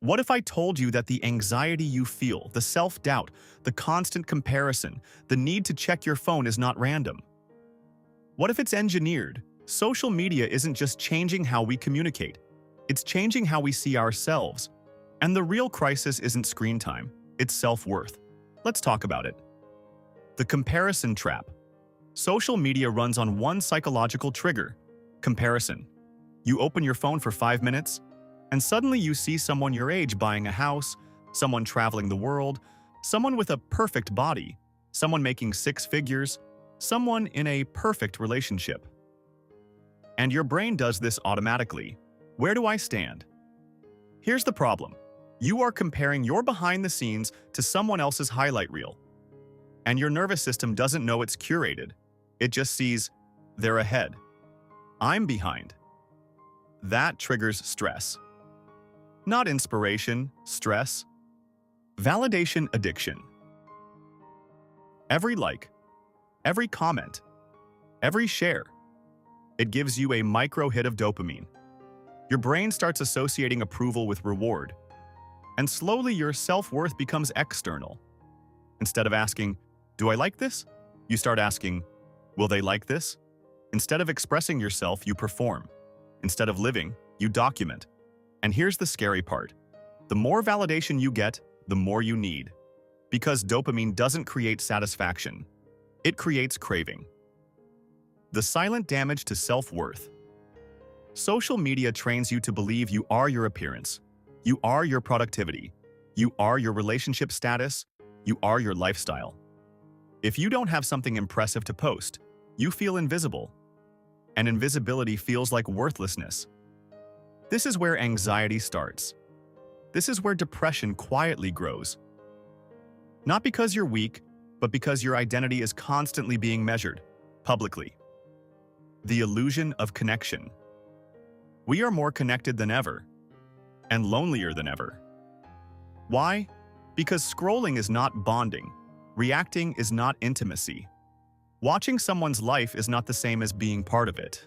What if I told you that the anxiety you feel, the self-doubt, the constant comparison, the need to check your phone is not random? What if it's engineered? Social media isn't just changing how we communicate, it's changing how we see ourselves. And the real crisis isn't screen time, it's self-worth. Let's talk about it. The comparison trap. Social media runs on one psychological trigger: comparison. You open your phone for 5 minutes, and suddenly you see someone your age buying a house, someone traveling the world, someone with a perfect body, someone making 6 figures, someone in a perfect relationship. And your brain does this automatically. Where do I stand? Here's the problem. You are comparing your behind the scenes to someone else's highlight reel. And your nervous system doesn't know it's curated. It just sees, they're ahead. I'm behind. That triggers stress. Not inspiration, stress. Validation addiction. Every like, every comment, every share, it gives you a micro hit of dopamine. Your brain starts associating approval with reward. And slowly your self-worth becomes external. Instead of asking, do I like this? You start asking, will they like this? Instead of expressing yourself, you perform. Instead of living, you document. And here's the scary part. The more validation you get, the more you need. Because dopamine doesn't create satisfaction. It creates craving. The silent damage to self-worth. Social media trains you to believe you are your appearance. You are your productivity. You are your relationship status. You are your lifestyle. If you don't have something impressive to post, you feel invisible. And invisibility feels like worthlessness. This is where anxiety starts. This is where depression quietly grows. Not because you're weak, but because your identity is constantly being measured, publicly. The illusion of connection. We are more connected than ever, and lonelier than ever. Why? Because scrolling is not bonding. Reacting is not intimacy. Watching someone's life is not the same as being part of it.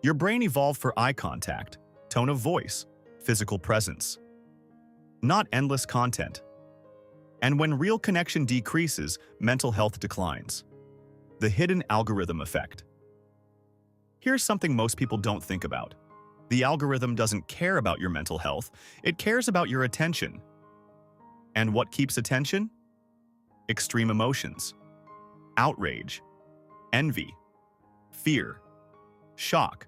Your brain evolved for eye contact, tone of voice, physical presence. Not endless content. And when real connection decreases, mental health declines. The hidden algorithm effect. Here's something most people don't think about. The algorithm doesn't care about your mental health, it cares about your attention. And what keeps attention? Extreme emotions. Outrage, envy, fear, shock.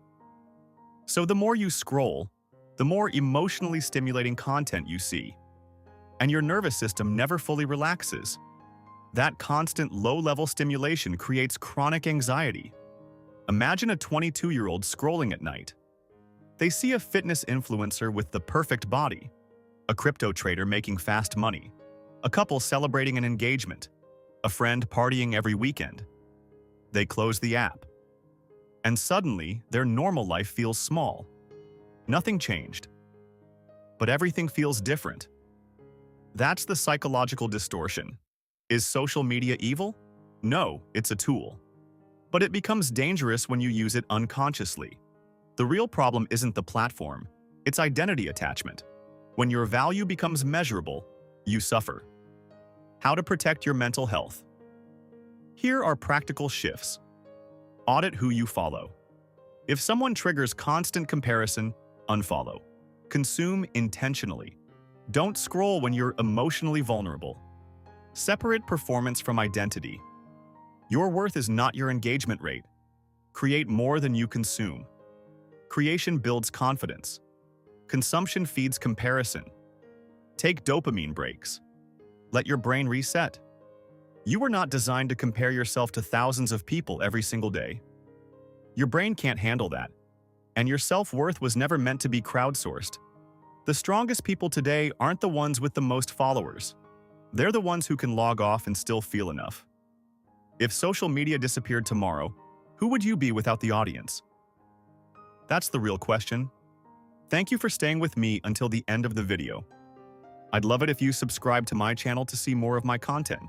So the more you scroll, the more emotionally stimulating content you see. And your nervous system never fully relaxes. That constant low-level stimulation creates chronic anxiety. Imagine a 22-year-old scrolling at night. They see a fitness influencer with the perfect body, a crypto trader making fast money, a couple celebrating an engagement, a friend partying every weekend. They close the app. And suddenly, their normal life feels small. Nothing changed. But everything feels different. That's the psychological distortion. Is social media evil? No, it's a tool. But it becomes dangerous when you use it unconsciously. The real problem isn't the platform, it's identity attachment. When your value becomes measurable, you suffer. How to protect your mental health. Here are practical shifts. Audit who you follow. If someone triggers constant comparison, unfollow. Consume intentionally. Don't scroll when you're emotionally vulnerable. Separate performance from identity. Your worth is not your engagement rate. Create more than you consume. Creation builds confidence. Consumption feeds comparison. Take dopamine breaks. Let your brain reset. You were not designed to compare yourself to thousands of people every single day. Your brain can't handle that. And your self-worth was never meant to be crowdsourced. The strongest people today aren't the ones with the most followers. They're the ones who can log off and still feel enough. If social media disappeared tomorrow, who would you be without the audience? That's the real question. Thank you for staying with me until the end of the video. I'd love it if you subscribe to my channel to see more of my content.